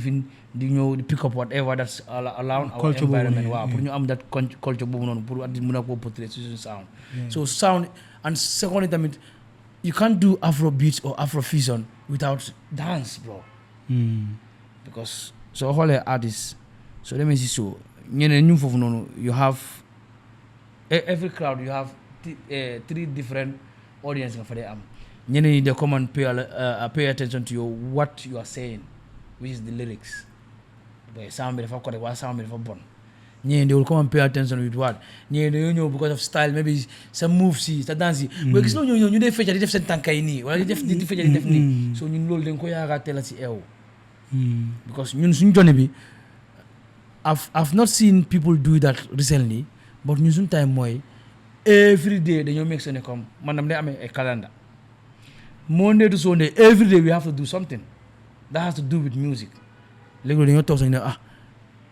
lifin di ñëw di pick up whatever that's around our environment waaw pour ñu am that culture boobu noonu pour at least mën a ko portray ci suñu sound so sound and secondly tamit you can't do Afro beats or Afro fusion without dance bro because soo xoolee artist so demee si so ñeneen ñu foofu noonu you have every crowd you have 3 different audience nga fa dee am ñeneen ñi they come and pay attention to what you are saying which is the lyrics boy sound bi dafa correct wala sound bi dafa bon ñeneen they will come and pay attention with what ñeneen dañoo ñëw because of style maybe sa move si sa dance yi booy gis loo ñëw ñu dee fecca di def seen tànkay nii wala di fecca di def nii so ñun loolu dañ ko yaakaar teel a si eew because ñun suñu jone bi I've not seen people do that recently but ñun suñu time mooy every day dañoo make sure comme man dam day amee a calendar Monday to Sunday every day we have to do something that has to do with music léegi dañoo toog sax ne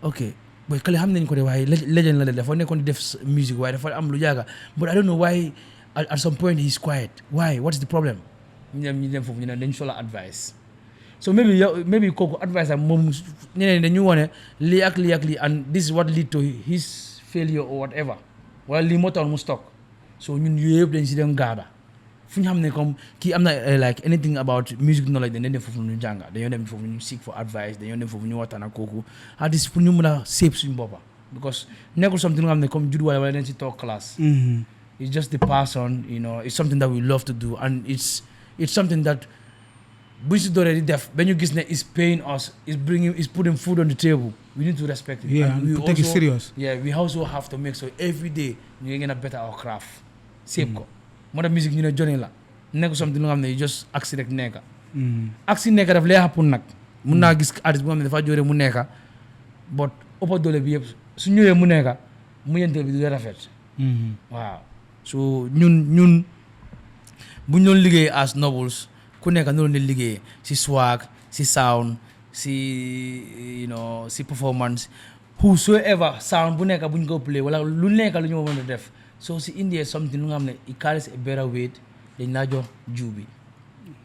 ok boy kale xam nañ ko de waaye legend la de dafa nekkoon di def music waaye dafa am lu yàgga but I don't know why at some point he's quiet why what's the problem ñu dem foofu ñu ne dañ sola advice so maybe kooku advice am moom ñeneen dañu wone lii ak lii and this is what lead to his failure or whatever wala lii moo tax mu stock so ñun yooyu yëpp dañ si dem gaada fu ñu xam ne comme kii am na like anything about music knowledge dañ dem foofu ñu jànga dañoo dem foofu ñu seek for advice dañoo dem foofu ñu waxtaan ak kooku artiste pour ñu mën a save suñu boppa because nekkul something nga xam ne comme judd wala dañ si toog class it's just the passion it's something that we love to do and it's something that buñ si dooree di def ba ñu gis ne is paying us is putting food on the table we need to respect it and we take it serious we also have to make sure every day ñu ngi gën a better our craft save ko moo tax musique ñu ne joni la nekk something nga xam ne just aksi rek nekka aksi nekka daf lay happen nag mun naa gis artiste bu nga xam ne dafa jóore mu nekka but ëppa doole bi yëpp su ñëwee mu nekka mu yenteel bi du rafet waaw so ñun buñ doon liggéey as nobles ku nekk noonu di liggéey si swag si sound si si performance whosoever sound bu nekk buñ ko play wala lu nekk lu ñu mën a def so si India something lu nga xam ne it carries a better weight dañ laa jox jiw bi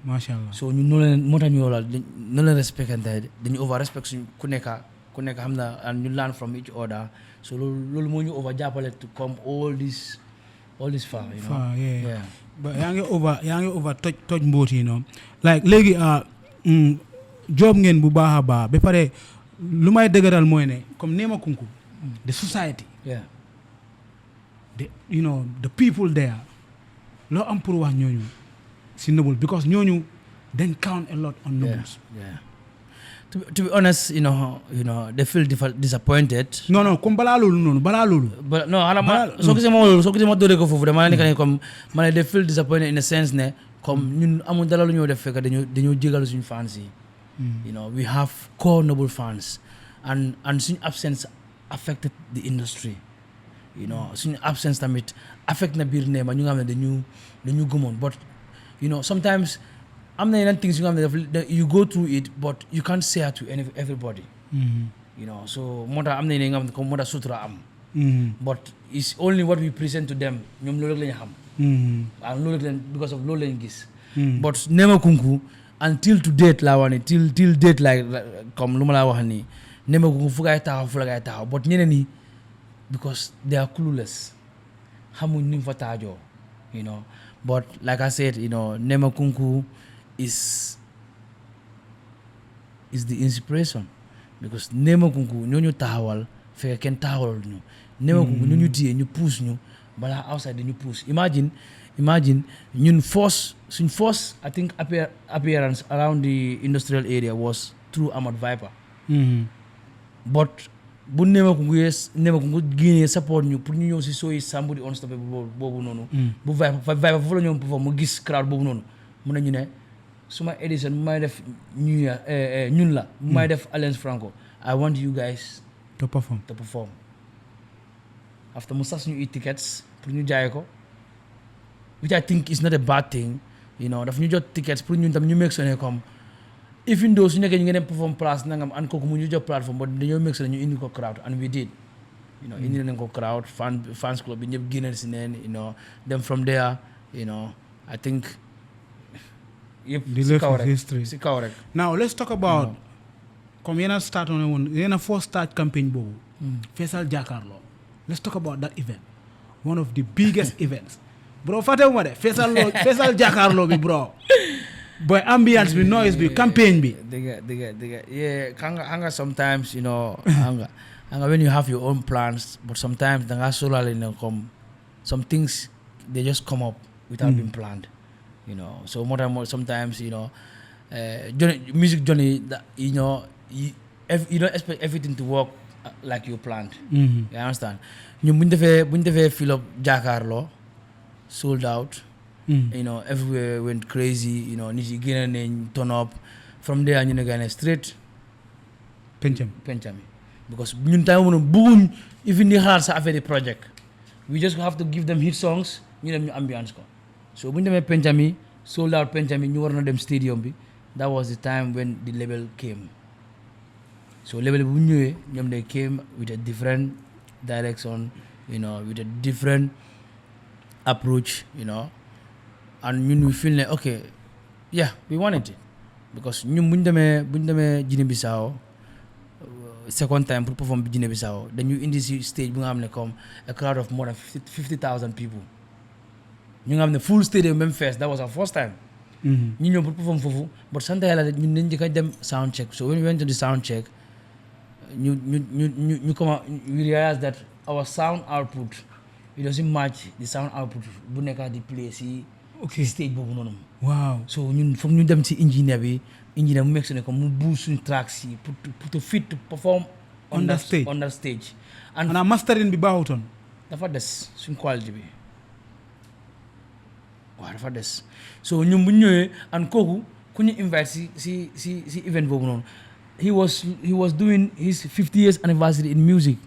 macha allah so ñun noonu leen moo tax ñu la noonu leen respectante dañu over respect suñ ku nekk xam na and ñu learn from each other so loolu moo ñu over jàppale to come all this far yeah but yaa ngi over toj mbóot yi like léegi job ngeen bu baax a baax ba pare lu may dëgëral mooy ne comme Nema Kunku the society the people there loo am pour wax ñooñu si noble because ñooñu then count a lot on nobles to be honest they feel disappointed non comme balaa loolu non xanaa soo gisee ma dooree ko foofu dama la nekk ne comme ma ne they feel disappointed in a sense ne comme ñun amul dara lu ñoo def fekk dañoo jégal suñu fans yi we have core noble fans and suñu absence affected the industry suñu absence tamit affect na biir Nema ñu nga xam ne dañu gëmoon but sometimes am na yeneen things yu nga xam ne you go through it but you can't share to everybody so moo tax am na yeneen nga xam ne comme moo tax sutura am but it's only what we present to them ñoom loolu rek lañu xam and loolu rek lañ because of loolu lañu gis but Nema Kunku until to date laa wax ni till date like comme lu ma laa wax nii Nema Kunku fu gaay taxaw but ñeneen ñi because they are clueless xamuñ ni mu fa taajoo but like I said Nema Kunku is the inspiration because Nema Kunku ñooñu taxawal fekk kenn taxawal ñu Nema Kunku ñu téye ñu puus ñu balaa outside ñu puus imagine ñun suñ first I think appearance around the industrial area was through Ahmad Viper but bu Nema Kunku génnee support ñu pour ñu ñëw si sooy Somebody Unstoppable boobu noonu bu Viper foofu la ñoom perform mu gis crowd boobu noonu mun nañu ne suma édition bu may def ñun la bu may def Alliance Franco I want you guys to perform after mu sax suñu tickets pour ñu jaay ko which I think is not a bad thing daf ñu jot tickets pour ñun tam ñu make sure comme even though su nekkee ñu ngi dem perform place nangam an kooku mu ñu jox plateforme but dañoo make sure ñu indi ko crowd and we did indi nañ ko crowd fans club bi ñëpp génneel si neen then from there I think yëpp si kaw rek now let's talk about comme yéen a start on woon yéen a first start campaign boobu feesal jàkkaarloo let's talk about that event one of the biggest events bro fàttewuma de feesal jàkkaarloo bi bro boy ambiance bi noise bi campaign bi dëgg yeah hanga sometimes you know hanga when you have your own plans but sometimes danga solal come some things they just come up without being planned you know so more sometimes you know music journey that, you know you don't expect everything to work like you planned you understand ñun buñ defee fill up jàkkaarloo sold out you know everywhere went crazy you know nit yi génn nañ turn up from there ñu ne gane straight pencami because ñun time mënu bëgguñ even di xaar sa affaire project we just have to give them hit songs ñu dem ñu ambiance ko so buñ demee pencami sold out pencami ñu war na dem stadium bi that was the time when the label came so label bu ñëwee ñoom they came with a different direction you know with a different approach you know and ñun we feel ne okay yeah we wanted it because ñun buñ demee Guinée-Bissau second time pour perform bi Guinée-Bissau dañu indi si stage bu nga xam ne comme a crowd of more than 50,000 people ñu nga xam ne full stadium même fees that was our first time ñu ñëw pour perform foofu but sant yàlla ñun dañ njëkk a dem sound check so when we went to the sound check ñu comment we realized that our sound output it doesn't match the sound output bu nekk di play si stage boobu noonu waaw so ñun foog ñu dem si engineer mu make sure comme mu boost suñu tracks yi pour to fit to perform on that stage and mastering bi baaxutoon dafa des suñ quality bi waaw dafa des so ñun bu ñu ñëwee and kooku ku ñu invite si event boobu noonu he was doing his 50 years anniversary in music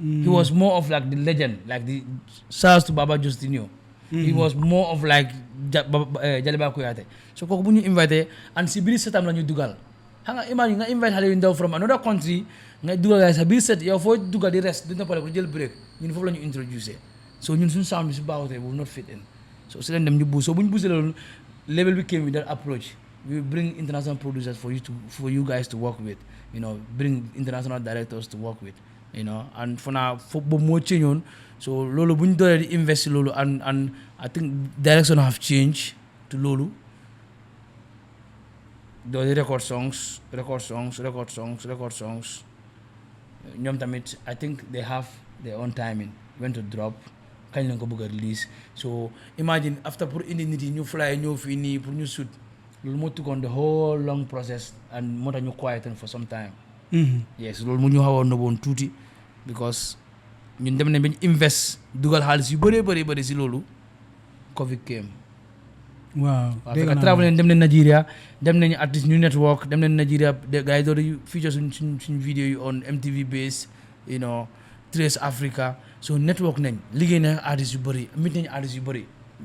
he was more of like the legend like the Charles to Baba Justinio he was more of like Jaliba Kuyate so kooku bu ñu invité and si biir setam la ñu dugal xam nga imagine nga invite xale yu ndaw from another country nga dugal sa biir set yow foo dugal di rest dina pare ko jël break ñun foofu la ñu introducer so ñun suñu sound bi si baaxutee will not fit in so si leen dem ñu buus so bu ñu buusee loolu label bi came with that approach we bring international producers for you guys to work with you know bring international directors to work with you know and for now boobu moo change woon so loolu bu ñu dooree di invest loolu and I think direction have changed to loolu doole record songs ñoom tamit I think they have their own timing when to drop kañ lañ ko bëgg a release so imagine after pour indi nit yi ñu fly ñëw fii nii pour ñu shoot loolu moo tukkoon the whole long process and moo tax ñu quiet for some time yes loolu mu ñu xawoon nëbboon tuuti because ñun dem nañ ba ñu invest dugal xaalis yu bëri si loolu Covid came waaw dégg naa travel dem nañ Nigeria dem nañ artiste ñu network dem nañ Nigeria gars yi doon feature suñ vidéo yi on MTV base you know Trace Africa so network nañ liggéey nañ artistes yu bëri meet nañ artistes yu bëri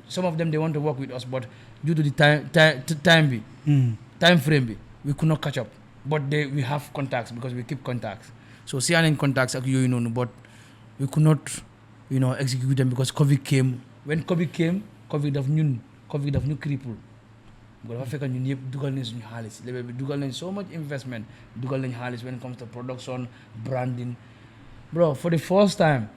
some of them they want to work with us but due to the time frame bi we could not catch up but we have contacts because we keep contacts so si nañ contacts ak yooyu noonu but we could not you know execute them because Covid came when Covid came Covid daf ñu cripple bu dafa fekk ñun yëpp dugal nañ suñu xaalis label bi dugal nañ so much investment dugal nañ xaalis when it comes to production branding bro for the first time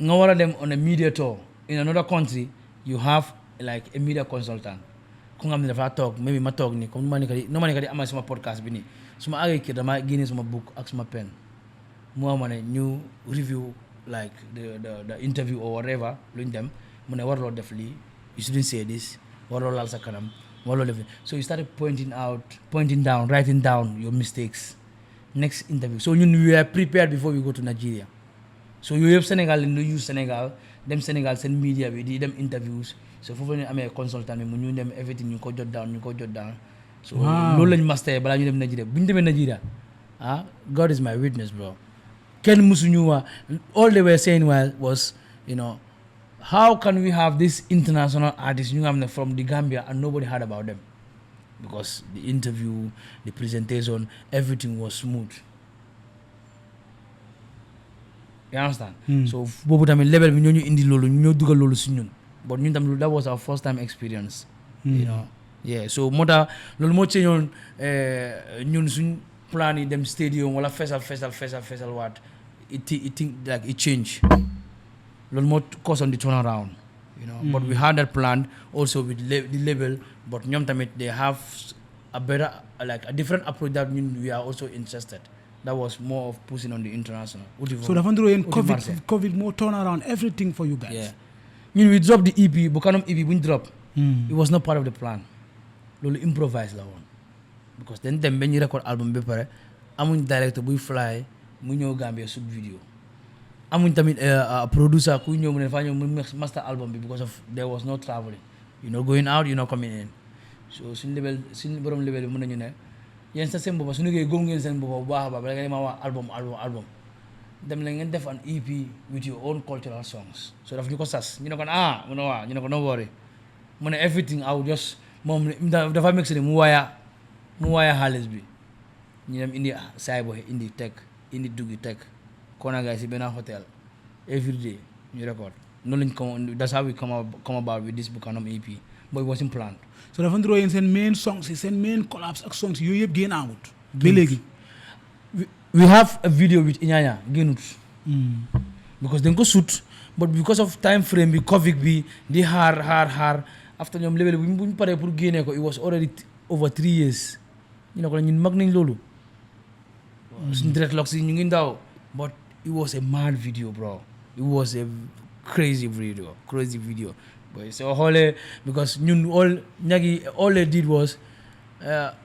nga war a dem on a media tour in another country you have like a media consultant ku nga xam ne dafa toog maybe ma toog nii comme nu ma nekk di amal sama podcast bi nii su ma àggee kii dama génne sama book ak sama pen moo ma ne ñu review like the interview or whatever lu ñu dem mu ne warloo def lii you shouldn't say this warloo laal sa kanam warloo def lii so you started pointing down writing down your mistakes next interview so ñun we are prepared before we go to Nigeria so yooyu yëpp Sénégal lañ use Sénégal dem Sénégal seen media bi di dem interviews so foofu la ñu amee consultant bi mu ñu dem everything ñu ko jot down so loolu lañ master balaa ñu dem Nigeria bu ñu demee Nigeria God is my witness bro kenn musuñu waa all they were saying was you know how can we have this international artists ñu nga xam ne from the Gambia and nobody heard about them because the interview the presentation everything was smooth you understand so boobu tamit level bi ñoo ñu indi loolu ñoo dugal loolu si ñun but ñun tamit that was our first time experience you know yeah so moo tax loolu moo ci ñoon ñun suñ plan yi dem stadium wala fesal waat it like it change loolu moo cause on the turnaround you know but we had that plan also with the label but ñoom tamit they have a better like a different approach that we are also interested. That was more of pushing on the international. So the Fandro COVID more turn around everything for you guys. Yeah. We dropped the EP, Bukanum EP, we dropped. It was not part of the plan. Lolo improvise la one. Because then when you record album bepare, amun director we fly, mu ñew Gambia sub video. Amun tamit a producer ku ñew mu ne fa ñew master album because of there was no traveling. You know going out, you know coming in. So suñ borom level bi mën nañu ne yéen sa seen boppa su nekkee góom ngeen seen boppa bu baax a baax bala nga ma wax album dem la ngeen def an EP with your own cultural songs so daf ñu ko sas ñu ne ko mu ne waa ñu ne ko no worry mu ne everything I would just moom dafa mix ni mu waaya xaalis bi ñu dem indi saay bo indi teg indi duggi teg kona gaay si benn hotel every day ñu record noonu lañ ko that's how we come about with this Bukanum EP but it wasn't planned. So dafa ndro yeen seen main songs seen main collabs ak songs yooyu yëpp génn amut ba léegi we have a video with Inyanya génnut because dañ ko shoot but because of time frame bi covid bi di xaar after ñoom level bu ñu paree pour génnee ko it was already over 3 years ñu ne ko ñun mag nañ loolu suñu dreadlocks yi ñu ngi ndaw but it was a mad video bro it was a crazy video but so xoolee because ñun all they did was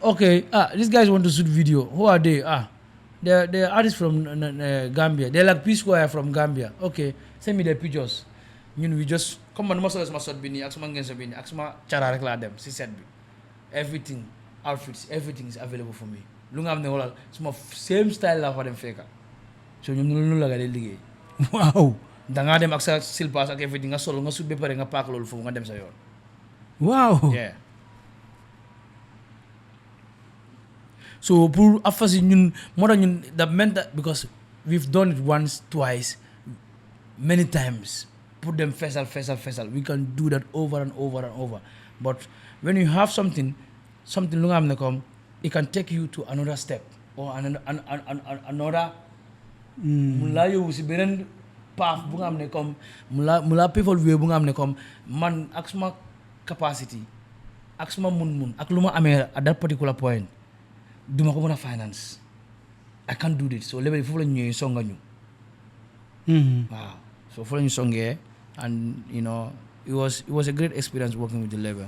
okay these guys want to shoot video who are they they're artists from Gambia they're like P-Square from Gambia okay send me their pictures ñun we just comme man ma solo sama sot bi nii ak sama ngenso bi nii ak sama cara rek laa dem si set bi everything outfits everything is available for me lu nga xam ne xoolal suma same style laa fa dem fekka so ñoom noonu la nga dee liggéey waaw dangaa dem ak sa silpaas ak everything nga solo nga sut ba pare nga paak loolu foofu nga dem sa yoon waaw yeah so pour afasi ñun moo tax ñun that meant that because we've done it once twice many times put them fesal we can do that over and over but when you have something lu nga xam ne comme it can take you to another step or another mu laa yóbbu si beneen paaf bu nga xam ne comme mu la people view bu nga xam ne comme man ak suma capacity ak suma mun ak lu ma amee at that particular point duma ko mën a finance I can't do this so level foofu la ñu ñëwee songa ñu waaw so foofu la ñu songee and you know it was a great experience working with the label.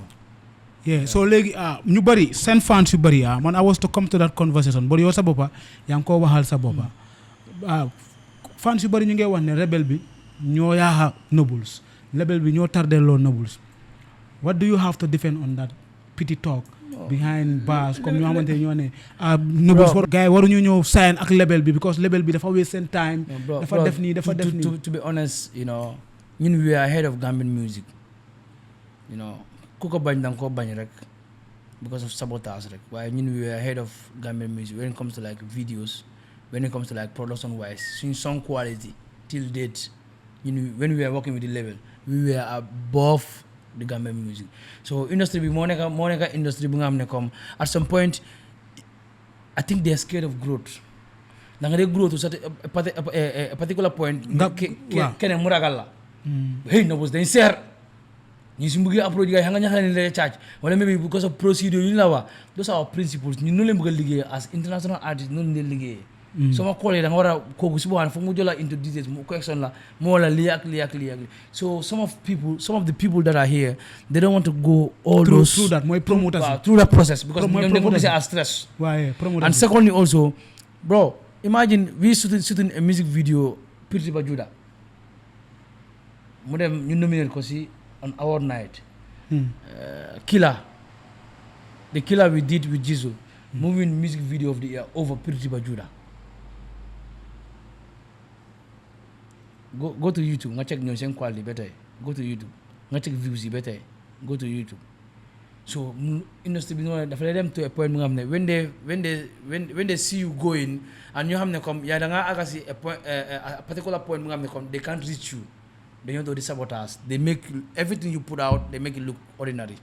Yeah, so léegi ñu bari seen fans yu bari man I was to come to that conversation but yow sa boppa yaa ngi koo waxal sa boppa fans yu bari ñu ngi wax ne rebel bi ñoo yaaxa Nobles label bi ñoo tardelloo Nobles what do you have to defend on that pity talk behind bars comme ñoo xamante ñoo ne Nobles gars yi waruñu ñëw sign ak label bi because label bi dafa waste seen time dafa def nii to be honest you know ñun we are ahead of Gambian music you know ku ko bañ danga ko bañ rek because of sabotage rek waaye ñun we are ahead of Gambian music when it comes to like videos when it comes to like production wise suñ song quality till date when we were working with the label we were above the Gambian music so industry bi moo nekk industry bu nga xam ne comme at some point I think they are scared of growth da nga dee growth a particular point keneen mu ragal la hey Nobles dañ seer ñi si bëggee approach gars yi xam nga ñaxale ne lay charge wala maybe because of procedure yu ñu la wax those are our principles ñun noonu leen bëgg a liggéey as international artist noonu leen liggéeyee soo ma xoolee da nga war a kooku si boobaa foog mu jola into details mu question la moo la lii ak lii so some of the people that are here they don't want to go all those through that mooy promoters through that process because ñoom dañ ko gisee as stress and secondly also bro imagine we shooting a music video Pretty Bajuda mu dem ñu nominate ko si on our night the killer we did with Jizzle moving music video of the year over Pretty Bajuda go to YouTube nga check ñoom seen quality ba tey go to YouTube nga check views yi ba tey go to YouTube so industry bi noonu dafa lay dem to a point mu nga xam ne when they see you going and ñoo xam ne comme yaa da ngaa àgga si a particular point mu nga xam ne comme they can't reach you dañoo doon di sabotage they make everything you put out they make it look ordinary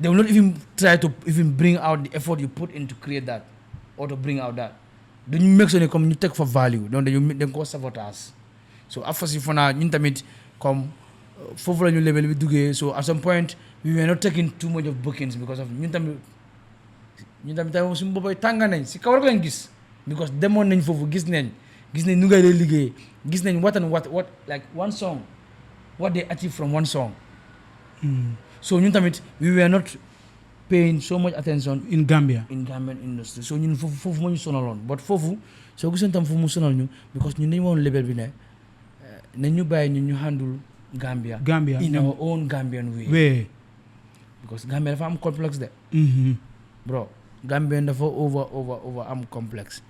They will not even try to even bring out the effort you put in to create that or to bring out that. Then you make sure come you take for value. Don't you go sabotage. So after for now, you tamit come for new level we do. So at some point we were not taking too much of bookings because of you tamit tayo sumbo boy tanga nañ si kawar ko lañ gis because demoon nañ fofu gis nañ nu ngay lay liggéey gis nañ what like one song what they achieve from one song. So ñun tamit we were not paying so much attention in Gambia Gambian industry. So ñun fofu mo ñu sonaloon but fofu so gisoon tam fofu mu sonal ñu because ñun dañu woon level bi ne nañ ñu bàyyi ñu handle Gambia in our own Gambian way. Because Gambia dafa am complex de bro Gambia dafa over am complex.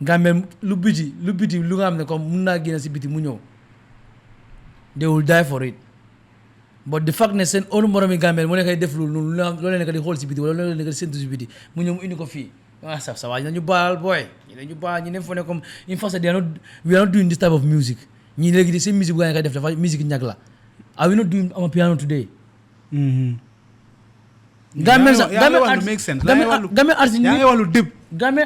Gambia lu biti lu nga xam ne comme mun naa génn si biti mu ñëw they will die for it. But the fact ne seen olu moromi Gambia mu nekk def loolu loolu nekk di xool si biti wala loolu nekk di séntu si biti mu ñëw mu indi ko fii sa waa ñu baal boy ñu baal ñu ne fo ne comme in fact we are not doing this type of music ñii léegi di seen musique bu nga nekk def dafa musique ñag la. Are we not doing our piano today? Gambian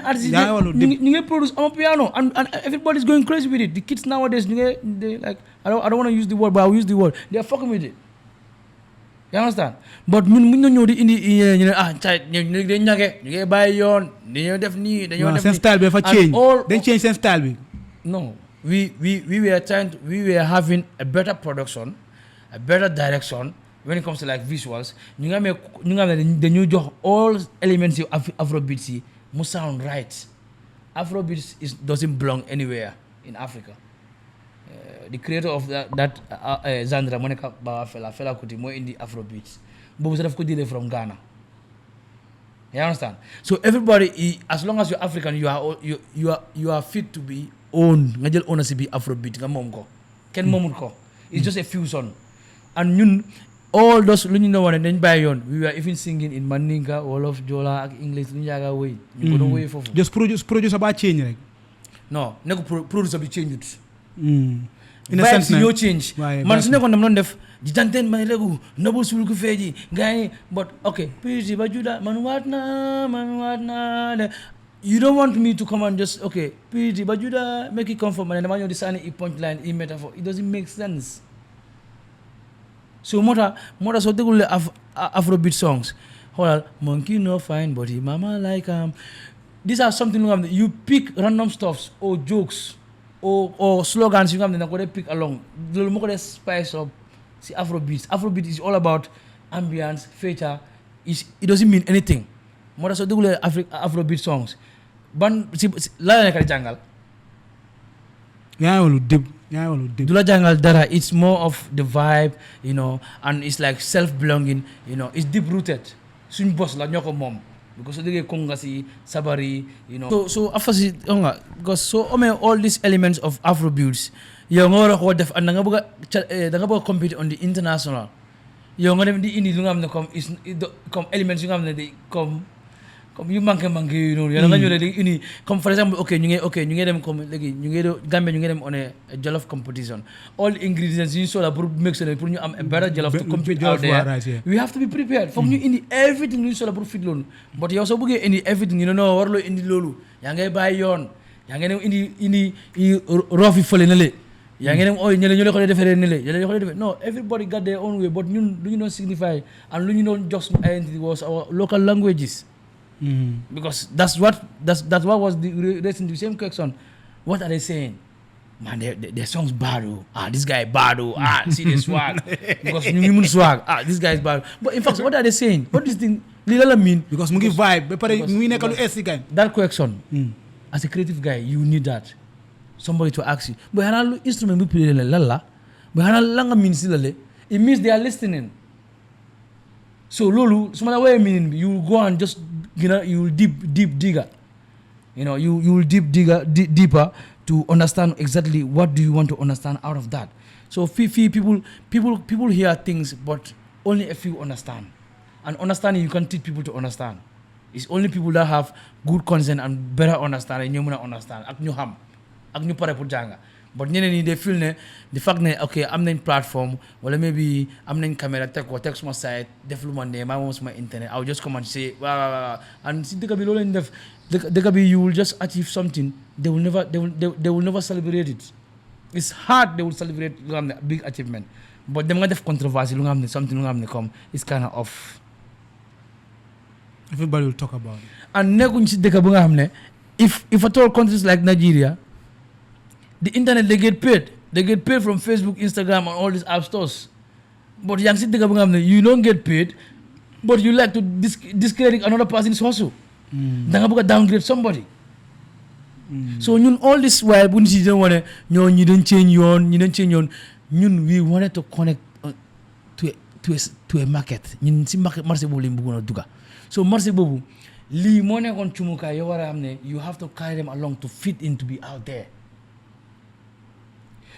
artists ñu ngi produce ama piano and everybody's going crazy with it. The kids nowadays they like I don't want to use the word but I'll use the word. They are fucking with it. You understand? But mun ñu ñëw di indi ñu ne cay ñu dañ ñage ñu ngi bàyyi yoon dañoo def nii dañoo def seen style bi dafa change dañ change seen style bi. No, we were having a better production, a better direction when it comes to like visuals. ñu nga ne dañu jox all elements of Afrobeats yi mu sound right. Afrobeats doesn't belong anywhere in Africa. The creator of that genre mu nekk ba Fela Kuti moo indi Afrobeats boobu sax daf ko jëlee from Ghana. You understand? So everybody as long as you're African you are fit to be owned nga jël ownership bi Afrobeat nga moom ko kenn moomul ko. It's just a fusion and ñun all those lu ñu ne woon dañ bàyyi yoon we were even singing in Mandinka Wolof Jola ak English lu ñu yaaga wéy ñu ko doon wéy foofu. Just producer ba change rek. Non nekk producer bi change ut. In a sense ñoo change man su nekkoon dama doon def di tanteen man regu nobul sul ku feeji gars but okay pisi ba juda man waat naa you don't want me to come and just okay pisi ba juda make it come from man dama ñëw di sànni i punchline i metaphor it doesn't make sense. So moo tax soo déglulee Afrobeat songs xoolal monkey no fine but mama like these are something lu nga xam ne you pick random stuffs or jokes or slogans you nga xam ne da ko dee pick along loolu moo ko dee spice up si Afrobeat. Afrobeat is all about ambience feature it doesn't mean anything. Moo tax soo déglulee Afrobeat songs ban si la nekk di jàngal yaa ngi dib du la jàngal dara. It's more of the vibe and it's like self-belonging it's deep rooted suñ bos la ñoo ko moom because so déggee konga si sabari so after si nga because so amee all these elements of Afrobeats yow nga war a ko def and da nga bëgg a compete on the international yow nga dem di indi lu nga xam ne comme elements yu nga xam ne di comme yu manqué yooyu noonu yàlla nga ñëw di indi comme for exemple ñu ngi dem comme léegi Gambia ñu ngi dem on a jollof competition all the ingredients yu ñu soxla pour make sure pour ñu am a better jollof to compete out there we have to be prepared foog ñu indi everything lu ñu soxla pour fit loolu but yow soo bëggee indi everything non warloo indi loolu yaa ngay bàyyi yoon yaa ngay dem indi roof yi fële na le yaa ngay dem ñële ko dee defaree ne le ñële ko dee defee no everybody got their own way but ñun lu ñu doon signify and lu ñu doon jox suñu identity was our local languages. Because that's what was raising the same question. What are they saying? Man, their songs bad. This guy bad. See the swag. Because you mean swag. This guy is bad. But in fact, what are they saying? What does this thing mean? Because mu ngi vibe. That question. As a creative guy, you need that. Somebody to ask you. But how instrument we play lala? But how long means it means they are listening. So lolu, some other way meaning you go and just you will deep digger. You will deeper to understand exactly what do you want to understand out of that. So people hear things but only a few understand. And understanding you can teach people to understand. It's only people that have good consent and better understanding you understand. Ak ñu xam ak ñu pare pour jànga but ñeneen ñi they feel ne the fact ne ok am nañ platform wala maybe am nañ caméra teg suma site def lu ma ne maa moom suma internet I'll just come and say waaw and si dëkk bi loolu lañ def dëkk bi you will just achieve something they will never celebrate it. It's hard they will celebrate lu nga xam ne big achievement but dem nga def controversy lu nga xam ne something lu nga xam ne comme it's kind of off. Everybody will talk about it. And nekkuñ si dëkk bu nga xam ne if at all countries like Nigeria the internet they get paid from Facebook, Instagram and all these app stores but yaa ngi si dëkk bu nga xam ne you don't get paid but you like to discredit another person's hustle. Da nga bëgg a downgrade somebody. So ñun all this while bu ñu si doon wane ñi dañ change yoon ñun we wanted to connect to a market ñun si marché boobu lañ bëggoon a dugga so marché boobu lii moo nekkoon cumukaay yow war a xam ne you have to carry them along to fit in to be out there.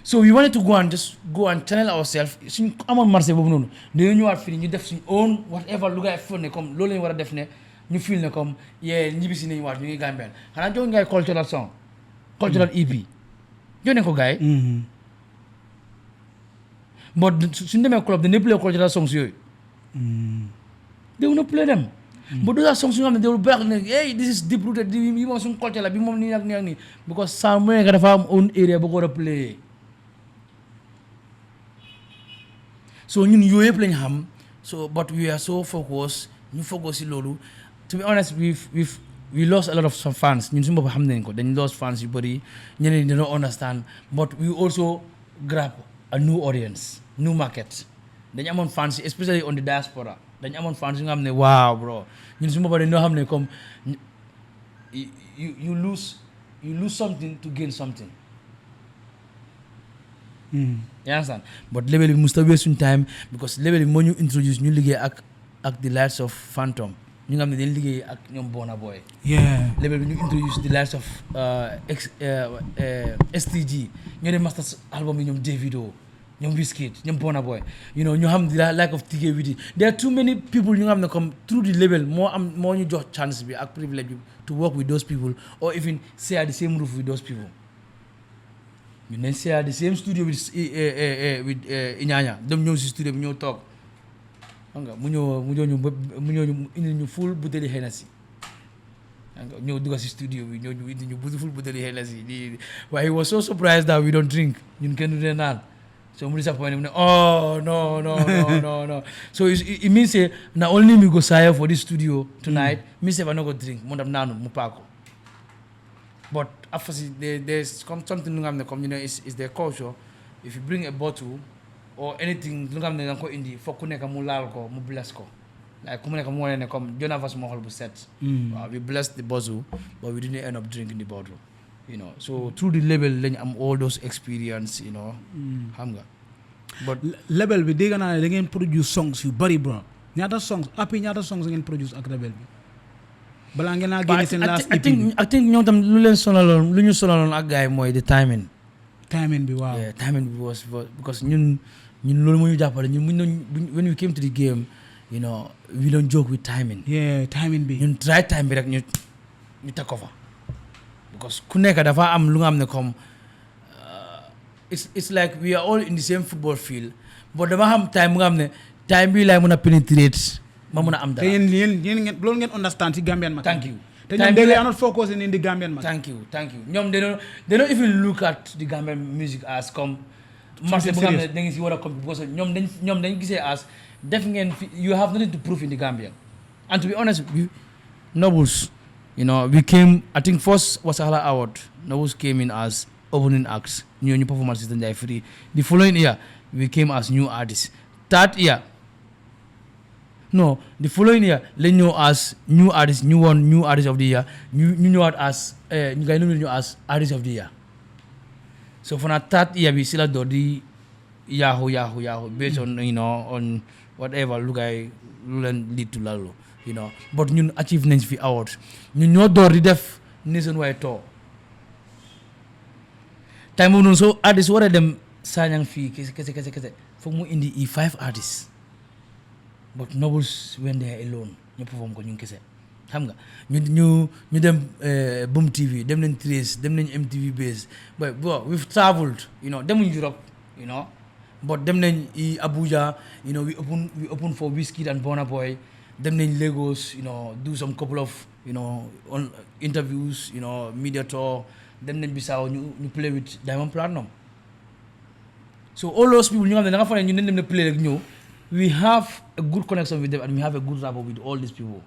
So we wanted to go and channel ourselves suñ amoon marché boobu noonu dañoo ñëwaat fii ñu def suñ own whatever lu ngay foog ne comme loolu lañu war a def ne ñu feel ne comme ñibbisi nañu waat ñu ngi Gambia xanaa jox ngay cultural song cultural EP jox nañ ko gars yi but suñ demee club dañuy play cultural songs yooyu they will not play them but those are songs yu nga xam ne they will back ne hey this is deep rooted bi moom suñ culture la bi moom nii ak nii because sound mu nekk dafa am own area bu ko war a play so ñun yooyu yëpp lañ xam so but we are so focused ñu focus si loolu to be honest we lost a lot of some fans ñun suñu bopp xam nañ ko dañ lost fans yu bëri ñeneen ñi don't understand but we also grab a new audience new market dañu amoon fans especially on the diaspora dañu amoon fans yu nga xam ne waaw bro ñun suñu bopp dañoo xam ne comme you lose something to gain something. You understand but label bi musta waste suñ time because label bi moo ñu introduce ñu liggéey ak the likes of Phantom ñu nga xam ne dañ liggéey ak ñoom Bona Boy. Label bi ñu introduce the likes of STG ñoo dem master album yi ñoom Davido ñoom Wizkid ñoom Bona Boy ñu xam the like of Tigé Widi there are too many people ñu nga xam ne comme through the label moo ñu jox chance bi ak privilege bi to work with those people or even share the same roof with those people. ñu ne share the same studio with Iñaña dem ñëw si studio bi ñëw toog xam nga mu ñëw indi ñu full butéeli Hennessy xam nga ñëw dugga si studio bi ñëw ñu indi ñu full butéeli Hennessy waaye he was so surprised that we don't drink ñun kenn du dee naan so mu disappointed mu ne oh no so it means not only me go sire for this studio tonight me say I no go drink mu dem naanu mu paako but after there's something lu nga xam ne comme is their culture if you bring a bottle or anything lu nga xam ne danga ko indi foog ku nekk mu laal ko mu bless ko like ku mu nekk mu wane ne comme Jonava suma xol bu set waaw we blessed the bottle but we didn't end up drinking the bottle so through the label lañ am all those experience xam nga but label bi dégg naa ne da ngeen produce songs yu bari bro ñaata songs ngeen produce ak label bi balaa ngeen a génne seen last EP I think ñoom tam lu ñu sonaloon ak gars yi mooy the timing bi waaw timing bi was because ñun loolu moo ñu jàppale ñun when we came to the game we don't joke with timing timing bi ñun try time bi rek ñu teg ko fa because ku nekk dafa am lu nga xam ne comme it's like we are all in the same football field but dama xam time bu nga xam ne time bi laay mën a penetrate ma mën a am dara. te yéen ngeen loolu ngeen understand ci Gambian market. Thank you. te ñoom they are not focusing in the Gambian market. Thank you ñoom they don't even look at the Gambian music as comme marché bu nga xam ne da ngeen si war a compete because ñoom dañ gisee as def ngeen you have nothing to prove in the Gambia and to be honest Nobles we came I think first Wasahala Award Nobles came in as opening acts ñu performances dañ jaay free the following year we came as new artists the following year lañ ñëw as new artist ñu won new artist of the year ñu ñëwaat as ñu ngay nommé ñu as artist of the year so for na third year bi si la door di yaaxu based on on whatever lu leen lead to lalu but ñun achieve nañ fi awards ñun ñoo door di def nationwide tour time boobu noonu soo artist war a dem Sanyang fii kese foog mu indi 5 artists but Nobles when they are alone ñu perform ko ñu kese xam nga ñu dem Boom TV dem nañ Trace dem nañ MTV Base but we've traveled demuñ Europe but dem nañ Abuja we open for Wizkid and Burna Boy dem nañ Lagos do some couple of on interviews media tour dem nañ Bissau ñu play with Diamond Platinum so all those people ñu xam ne da nga fa ne ñu dem ne play rek ñëw we have a good connection with them and we have a good rapport with all these people.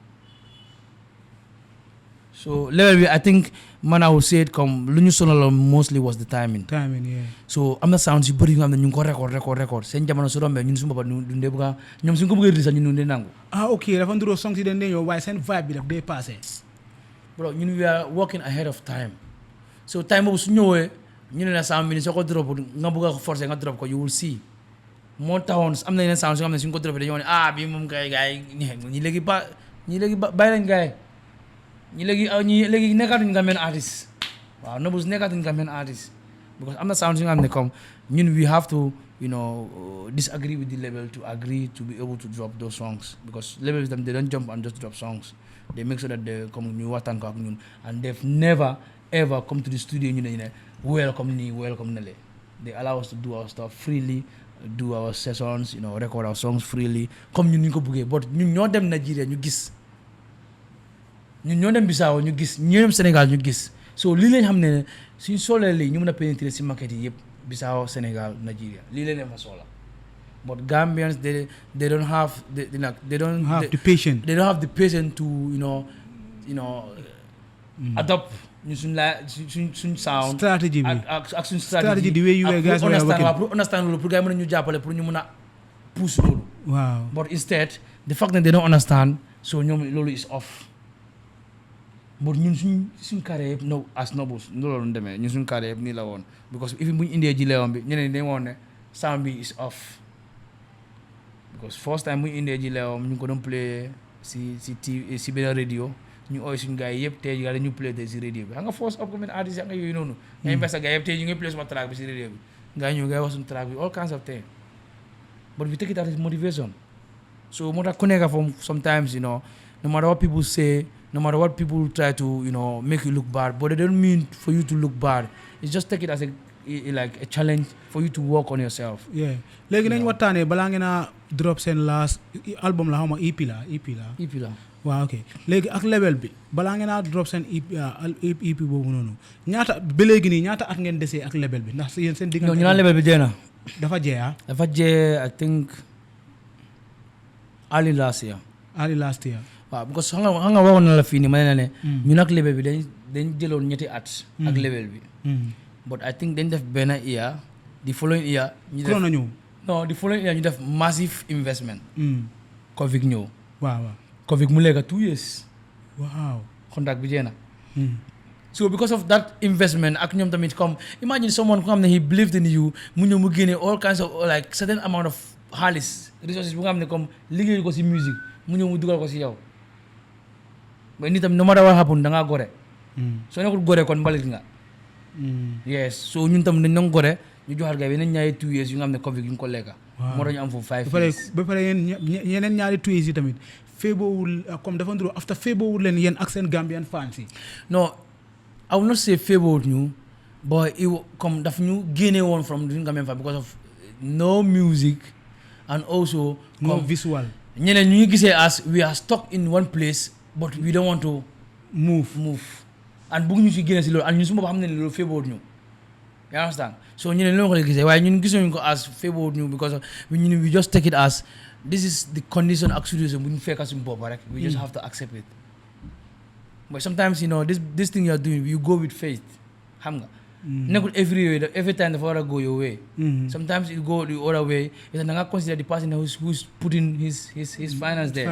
So level I think man I would say it comme lu ñu sonaloon mostly was the timing. Yeah. So am na sounds yu bëri yu nga xam ne ñu ngi ko record seen jamono su rombee ñun suñu boppam du ndee bëgg ñoom suñ ko bëggee di sax ñun dee nangu. Ok dafa nduroo songs yi dañ dee ñëw waaye seen vibe bi daf dee passé. Bro ñun we are working ahead of time so time boobu su ñëwee ñu ne la sound bi soo ko drop nga bëgg a forcer nga drop ko you will see. moo taxoon am na yeneen sounds yoo xam ne suñ ko drop dañoo ne bii moom gars yi ñi léegi bàyyi lañ gars yi ñi léegi nekkatuñ nga mel artiste waaw Nobus nekkatuñ nga mel artiste because am na sounds yoo xam ne comme ñun we have to disagree with the label to agree to be able to drop those songs because labels them they don't jump and just drop songs they make sure that they come ñu waxtaan ko ak ñun and they've never ever come to the studio ñu ne welcome nii welcome na le they allow us to do our stuff freely do our sessions record our songs freely comme ñun ñu ko bëggee but ñun ñoo dem Nigeria ñu gis ñun ñoo dem Bissau ñu gis ñoo dem Sénégal ñu gis so lii lañ xam ne suñ solee lii ñu mën a pénétrer si market yi yëpp Bissau Sénégal Nigeria lii leen fa soxla but Gambians they don't have they don't have the patience to adopt ñu suñ sound stratégie bi ak suñ stratégie the way you guys were working pour understand loolu pour gars yi mën a ñu jàppale pour ñu mën a push loolu waaw but instead the fact that they don't understand so ñoom loolu is off but ñun suñ carrière yëpp as Nobus loolu demee ñun suñ carrière yëpp nii la woon because even bu ñu indee ji leewam bi ñeneen dañ woon ne sound bi is off because first time bu ñu indee ji leewam ñu ngi ko doon play si benn radio ñu ooy suñu gars yi yëpp tey jii dañu play tey si radio bi xam nga force up comme artiste nga yooyu noonu nga invest gars yëpp tey ñu ngi play suma track bi si radio bi gars yi ñëw gars yi wax suñu track bi all kinds of things but we take it as motivation so moo tax ku nekk from sometimes no matter what people say no matter what people try to make you look bad but they don't mean for you to look bad it's just take it as a challenge for you to work on yourself. Yeah léegi nañ waxtaanee balaa ngeen a drop seen last album la xaw ma EP la waaw ok léegi ak label bi balaa ngeen a drop seen EP boobu noonu ñaata ba léegi nii ñaata at ngeen desee ak label bi ndax yéen seen diggante. ñu naan label bi jee na. dafa jee I think early last year. waaw because xam nga waxoon na la fii nii ma ne ñu nag label bi dañ jëloon ñetti at. ak label bi. but I think dañ def benn year the following year. the following year ñu def massive investment. Covid ñëw. waaw. Covid mu lekk 2 years. waaw. contract bi jeex na. so because of that investment ak ñoom tamit comme imagine someone ko xam ne he believed in you mu ñëw mu génne all kinds of like certain amount of xaalis resources bu nga xam ne comme liggéey ko si musique mu ñëw mu dugal ko si yow. mais nit tam no matter what happen da ngaa gore. soo nekkul gore kon mbalit nga. yes so ñun tam dañ doon gore ñu joxal gars yi yeneen ñaari 2 years yu nga xam ne Covid yu ñu ko lekka. moo tax ñu am foofu 5 years. ba pare yeneen ñaari 2 years yi tamit féeboowul comme dafa nduroo after féeboowul leen yéen ak seen Gambian fans yi. non I will not say féeboowul ñu but comme daf ñu génne woon from duñu Gambian fans because of no music and also. no visual. ñeneen ñu ngi gisee as we are stuck in one place but we don't want to move and bëgg ñu si génne si loolu and ñun su ma xam ne loolu féeboowul ñu. you understand so ñeneen loolu ko gisee waaye ñun gisuñu ko as féeboowul ñu because of we just take it as this is the condition ak situation bu ñu fekk suñu bopp rek. we just have to accept it. but sometimes this thing you are doing you go with faith xam nga. nekkul every time dafa war a go your way. sometimes you go the other way da nga consider the person who's putting his finance there.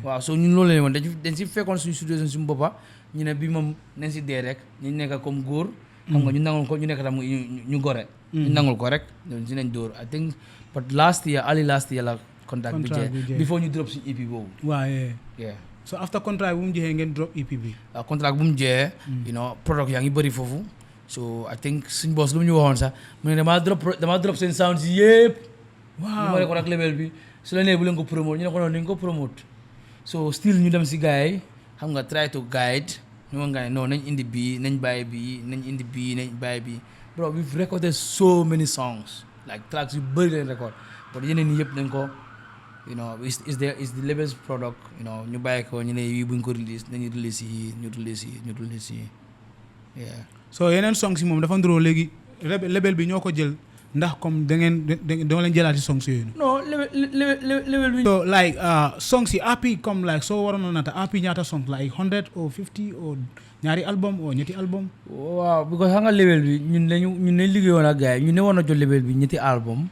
waaw so ñun loolu la woon dañ si fekkoon suñu situation suñu boppa ñu ne bi moom nañ si dee rek ñu nekk comme góor. xam nga ñu nangul ko ñu nekk tam ñu gore. ñu nangul ko rek ñun si nañ dóor I think but early last year la contract bi jeex before ñu drop si EP boobu. waaw yeah. so after contract bu mu jeexee ngeen drop EP bi. waaw contract bu mu jeexee. product yaa ngi bëri foofu. so I think suñ boss lu mu ñu waxoon sax mu ne damaa drop seen sounds yëpp. waaw ñu ma ne ko nag label bi su la nee bu leen ko promote ñu ne ko noonu dañ ko promote. so still ñu dem si gars yi xam nga try to guide ñu nga ne non nañ indi bii nañ bàyyi bii nañ indi bii nañ bàyyi bii bro we've recorded so many songs like tracks yu bëri leen record but yeneen yi yëpp nañ ko you know is the label's product you know ñu bàyyi ko ñu ne yi buñ ko release nañu release yi ñu release yi yeah. So yeneen songs yi moom dafa nduroo léegi label bi ñoo ko jël ndax comme da leen jëlaati songs yooyu. non label bi. So like songs yi AP comme like soo waroon na nata AP ñaata songs like 100 or 50 or ñaari album or ñetti album. waaw because xam nga label bi ñun lañ liggéeyoon ak gars yi ñu ne woon a jox label bi ñetti album.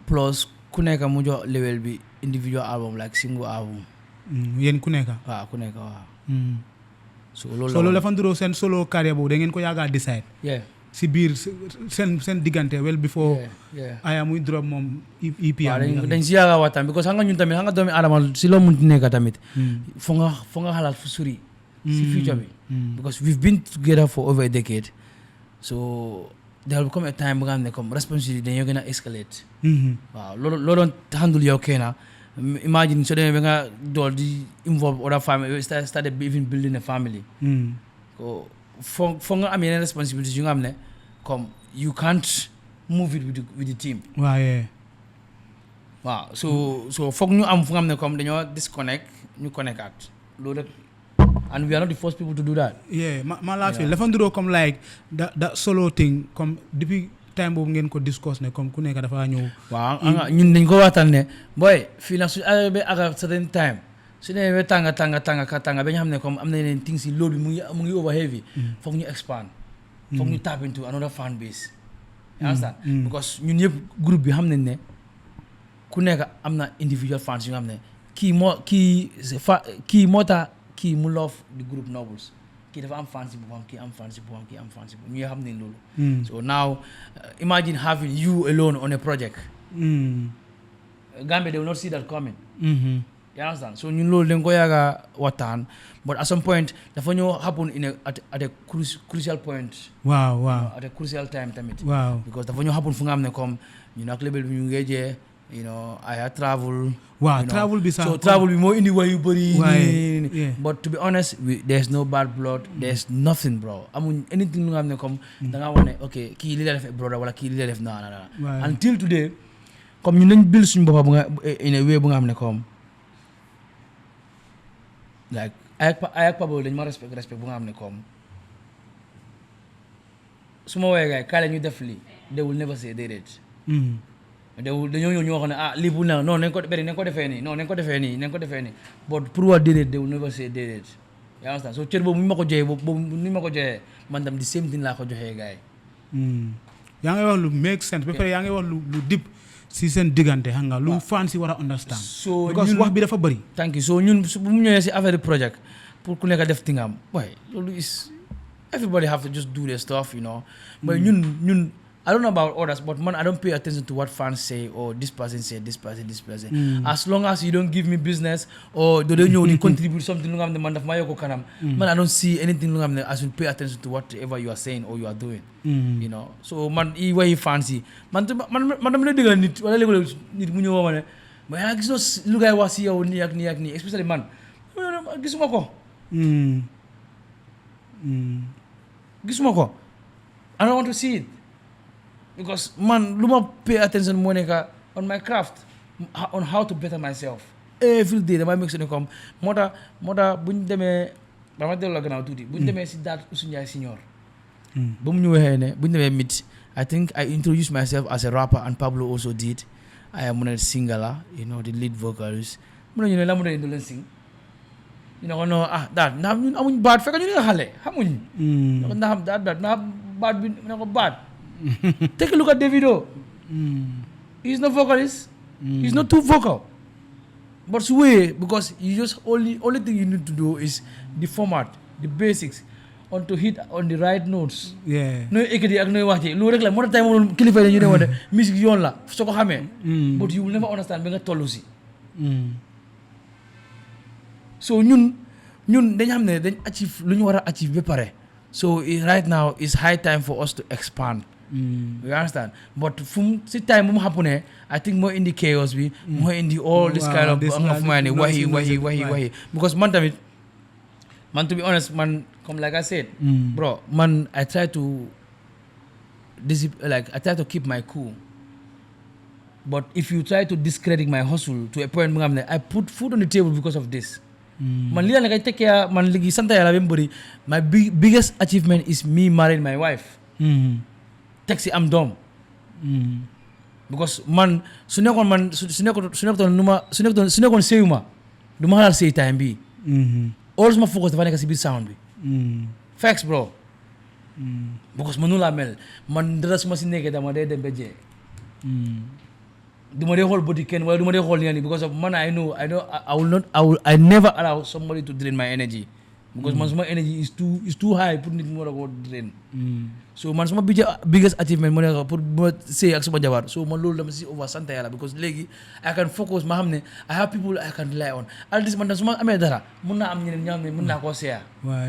plus ku nekk mu jox label bi individual album like single album. yéen ku nekk. waaw ku nekk waaw. so loolu dafa nduroo seen solo carrière boobu da ngeen ko yàgg a decide. si biir seen diggante well before. aya muy drop moom EP. waaw dañ si yàgg a waxtaan because xam nga ñun tamit xam nga doomi adama si loo mun nekk tamit. foo nga xalaat fu suri. si future bi. because we've been together for over a decade. so there will come a time bu nga xam ne comme responsibility dañoo gën a escalate. waaw loolu doon handle yow kenn imagine so demee ba nga dool di involve other family started even building a family. foo nga am yeneen responsibilities yu nga xam ne comme you can't move it with the team. waaw so foog ñu am fu nga xam ne comme dañoo disconnect ñu connectaat loolu rek and we are not the first people to do that. ma laa fi dafa nduroo comme like that solo thing comme depuis time boobu ngeen ko discuss ne comme ku nekk dafa ñëw. waaw ñun dañ ko waxtaan ne booy fii nag su arrivé ba ak certain time su demee ba tàng ba ñu xam ne comme am na yeneen things si loolu bi mu ngi over heavy. foog ñu expand. foog ñu tap into another fan base. you understand because ñun yëpp groupe bi xam nañ ne ku nekk am na individual fans yu nga xam ne kii moo tax kii mu love the group Nobles. kii dafa am fancy boppam kii am fancy boppam ñu xam ne loolu. so now imagine having you alone on a project. Gambia they will not see that coming. you understand so ñun loolu dañ ko yàgga waxtaan but at some point dafa ñoo happen at a crucial point. waaw at a crucial time tamit. waaw because dafa ñoo happen fu nga xam ne comme ñu nag label bi ñu ngi jee you know I travel. travel bi sax so travel bi moo indi way yu bëri. but to be honest there's no bad blood. there's nothing bro amuñ anything lu nga xam ne comme da ngaa wax ne ok kii li la def brother wala kii li la def non until today comme ñu nañ build suñu boppam bu nga in a way bu nga xam ne comme like ay ak Pablo dañ ma respect bu nga xam ne comme su ma woowee gars yi kaale ñu def lii they will never say déedéet. dañoo ñëw ñoo xam ne lii bu na non nañ ko defee nii non nañ ko defee nii but pour wax déedéet they will never say déedéet. yaa understand so cër boobu mu ma ko joxee boobu ni ma ko joxee man tam di same thing laa ko joxee gars yi. yaa ngi wax lu make sense ba pare yaa ngi wax lu deep si seen diggante xam nga lu fan si war a understand. so because wax bi dafa bëri. thank you so ñun bu mu ñëwee si affaire project pour ku nekk def tingam waaye loolu is everybody have to just do their stuff you know. but ñun I don't know about others, but man, I don't pay attention to what fans say or this person said, this person. As long as you don't give me business or they don't know you contribute something, man, I don't see anything. I should pay attention to whatever you are saying or you are doing. You know, so man, why you fancy? Man, nit wala lego nit mu ñew wone mais ya gis no lu gay wax ci yow ni ak ni especially man gisuma ko. Gisuma ko. I don't want to see it. Because man, luma pay attention more on my craft, on how to better myself. Every day, that might make sense. Come, mother, buñ demee, dama delu la gannaaw tuuti. Buñ demee si daat Ousou Ndiaye senior. Ba mu ñëwee ne buñ demee meet, I think I introduced myself as a rapper and Pablo also did. I am a singer, you know, the lead vocalist. Mu ne ñu ne la mu ne leen sing. You know, no, that na amuñ baat fekk ñu nga xale, xamuñ. Ndax that na baat bi na ko baat. Take a look at Davido. He's not vocalist. He's not too vocal. But sway because you just only thing you need to do is the format, the basics, on to hit on the right notes. Yeah. No ekedi ak no waxti. Lu rek la mo time mo kilifa ñu ne wone music yoon la soko xamé. But you will never understand ba nga tollu ci. So ñun dañ xam ne dañ achieve lu ñu war a achieve ba pare. So right now it's high time for us to expand. You understand? But si time bu mu happen I think moo indi chaos bi moo indi all this kind of money wahi because man tamit man to be honest man comme like I said bro man I try to keep my cool. But if you try to discredit my hustle to a point I put food on the table because of this. Man lii la take care man léegi sant yàlla ba mu bëri my biggest achievement is me marrying my wife. Teg si am doom. Because man su nekkoon séyuma du ma xalaat séy time bi. All suma focus dafa nekk si biir sound bi. Facts bro. Because man noonu laa mel man dara suma si nekkee dama day dem ba jee. Du ma dee xool bëti kenn wala du ma dee xool yeneen because of man I know I never allow somebody to drain my energy. Because man suma energy is too high pour nit mu war a ko drain. So man suma biggest achievement mu nekk pour ma sëy ak suma jabar so man loolu dama si over sant yàlla because léegi I can focus ma xam ne I have people I can rely on at least man tam su ma amee dara mun naa am ñeneen ñoo xam ne mun naa koo seeya